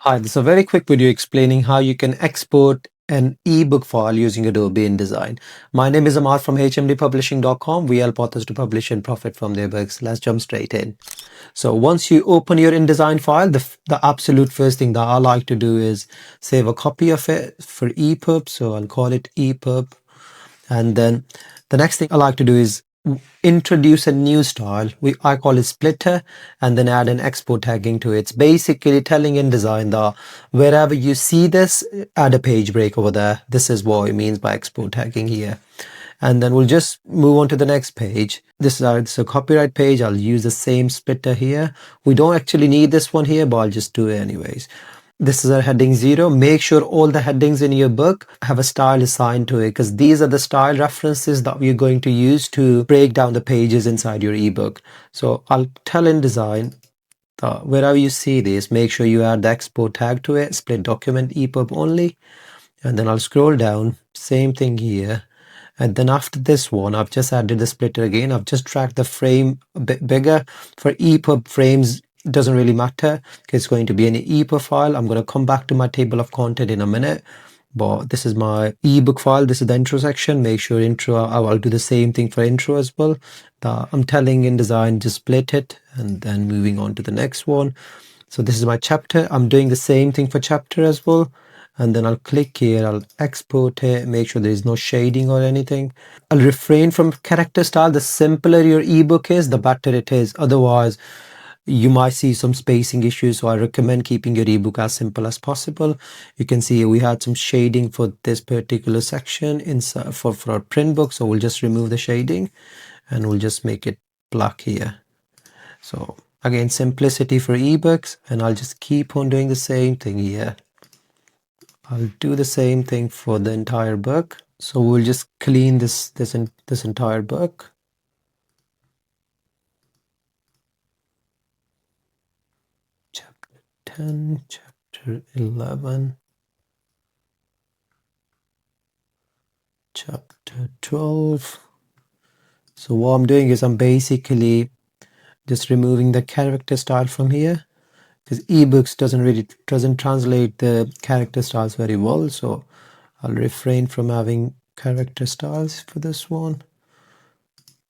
Hi, this is a very quick video explaining how you can export an ebook file using Adobe InDesign. My name is Amar from hmdpublishing.com. We help authors to publish and profit from their books. Let's jump straight in. So once you open your InDesign file, the absolute first thing that I like to do is save a copy of it for EPUB. So I'll call it EPUB. And then the next thing I like to do is introduce a new style. I call it splitter, and then add an export tagging to it. It's basically telling InDesign that wherever you see this, add a page break over there. This is what it means by export tagging here. And then we'll just move on to the next page. This is a copyright page. I'll use the same splitter here. We don't actually need this one here, but I'll just do it anyways. This is our heading 0. Make sure all the headings in your book have a style assigned to it, because these are the style references that we're going to use to break down the pages inside your ebook. So I'll tell InDesign that wherever you see this, make sure you add the export tag to it, split document EPUB only. And then I'll scroll down, same thing here. And then after this one, I've just added the splitter again. I've just tracked the frame a bit bigger. For EPUB frames, it doesn't really matter because it's going to be an EPUB file. I'm going to come back to my table of content in a minute. But this is my ebook file. This is the intro section. Make sure intro, I'll do the same thing for intro as well. I'm telling InDesign just split it and then moving on to the next one. So this is my chapter. I'm doing the same thing for chapter as well. And then I'll click here, I'll export it, make sure there is no shading or anything. I'll refrain from character style. The simpler your ebook is, the better it is. Otherwise, you might see some spacing issues. So I recommend keeping your ebook as simple as possible. You can see we had some shading for this particular section inside for our print book. So we'll just remove the shading and we'll just make it black here. So again, simplicity for ebooks, and I'll just keep on doing the same thing here. I'll do the same thing for the entire book. So we'll just clean this entire book. Chapter 10, chapter 11, chapter 12. So what I'm doing is I'm basically just removing the character style from here, because ebooks doesn't translate the character styles very well. So I'll refrain from having character styles for this one.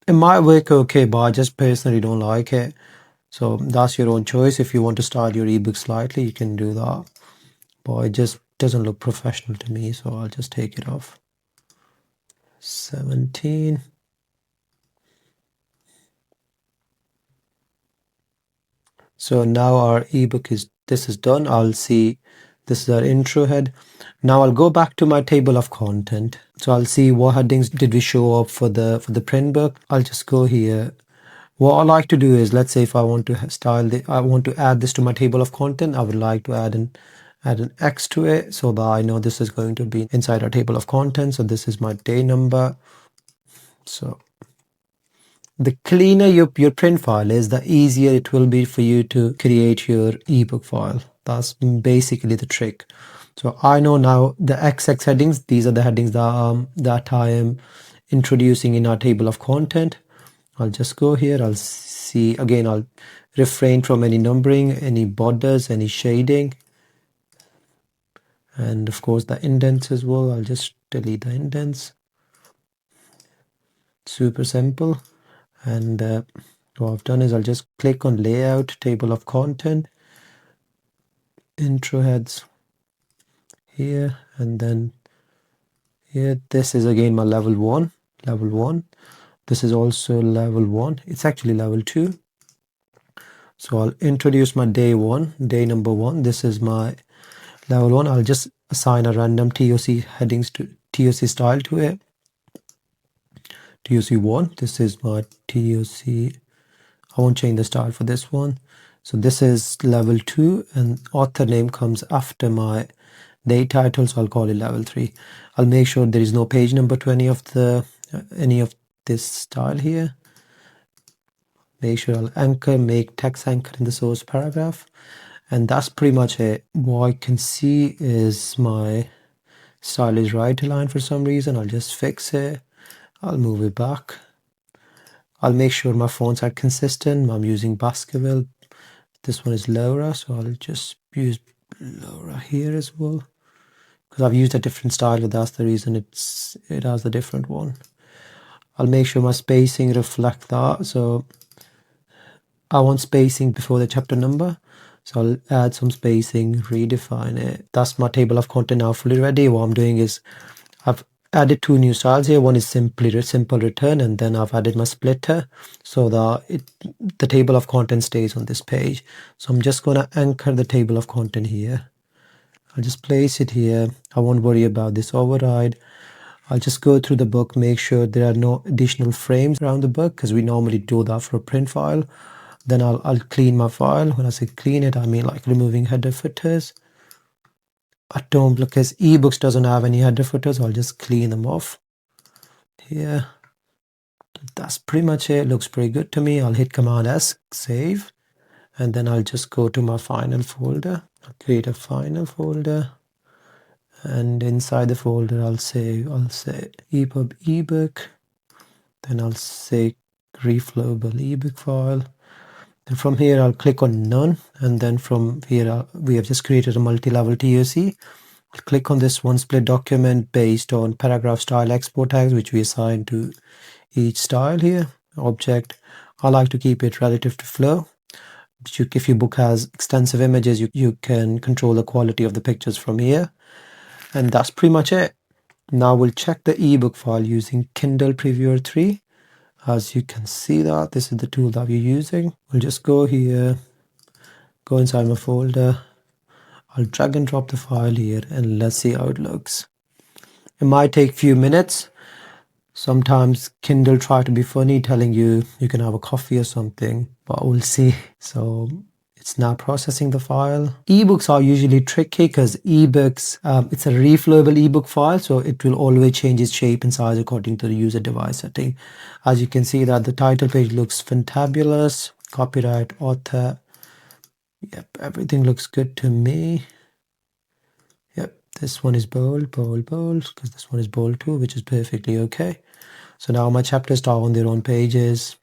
It might work okay, but I just personally don't like it. So that's your own choice. If you want to style your ebook slightly, you can do that. But it just doesn't look professional to me, so I'll just take it off. 17. So now our ebook is done. I'll see this is our intro head. Now I'll go back to my table of content. So I'll see what headings did we show up for the print book. I'll just go here. What I like to do is, let's say if I want to I want to add this to my table of content, I would like to add an X to it so that I know this is going to be inside our table of content. So this is my day number. So the cleaner your print file is, the easier it will be for you to create your ebook file. That's basically the trick. So I know now the XX headings, these are the headings that I am introducing in our table of content. I'll just go here. I'll see again. I'll refrain from any numbering, any borders, any shading, and of course the indents as well. I'll just delete the indents. Super simple. And what I've done is I'll just click on layout, table of content, intro heads here, and then here. This is again my level 1. This is also level 1. It's actually level 2. So I'll introduce my day number 1. This is my level 1. I'll just assign a random TOC headings to TOC style to it. TOC 1. This is my TOC. I won't change the style for this one. So this is level 2, and author name comes after my day title, so I'll call it level 3. I'll make sure there is no page number to any of this style here. Make sure I'll make text anchor in the source paragraph. And that's pretty much it. What I can see is my style is right aligned for some reason. I'll just fix it. I'll move it back. I'll make sure my fonts are consistent. I'm using Baskerville. This one is Laura, so I'll just use lower here as well, because I've used a different style, but that's the reason it has a different one. I'll make sure my spacing reflect that. So I want spacing before the chapter number. So I'll add some spacing, redefine it. That's my table of content now fully ready. What I'm doing is I've added two new styles here. One is simple return, and then I've added my splitter so that the table of content stays on this page. So I'm just going to anchor the table of content here. I'll just place it here. I won't worry about this override. I'll just go through the book, make sure there are no additional frames around the book, because we normally do that for a print file. Then I'll clean my file. When I say clean it, I mean like removing header footers. I don't, because ebooks doesn't have any header footers. I'll just clean them off here. That's pretty much it. Looks pretty good to me. I'll hit Command S, save, and then I'll just go to my final folder. I'll create a final folder, and inside the folder I'll say EPUB ebook. Then I'll say Reflowable ebook file. And from here I'll click on none, and then from here we have just created a multi-level TOC. I'll click on this one split document based on paragraph style export tags, which we assign to each style here. Object, I like to keep it relative to flow. If your book has extensive images, you can control the quality of the pictures from here. And that's pretty much it. Now we'll check the ebook file using Kindle Previewer 3. As you can see that, this is the tool that we're using. We'll just go here, go inside my folder. I'll drag and drop the file here, and let's see how it looks. It might take a few minutes. Sometimes Kindle try to be funny, telling you can have a coffee or something, but we'll see. So it's now processing the file. Ebooks are usually tricky because ebooks, it's a reflowable ebook file, so it will always change its shape and size according to the user device setting. As you can see that the title page looks fantabulous. Copyright, author. Yep, everything looks good to me. Yep, this one is bold, because this one is bold too, which is perfectly okay. So now my chapters are on their own pages.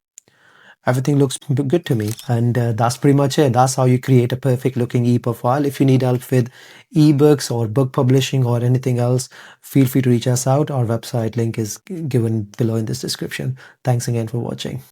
Everything looks good to me, and that's pretty much it. That's how you create a perfect looking EPUB file. If you need help with ebooks or book publishing or anything else, feel free to reach us out. Our website link is given below in this description. Thanks again for watching.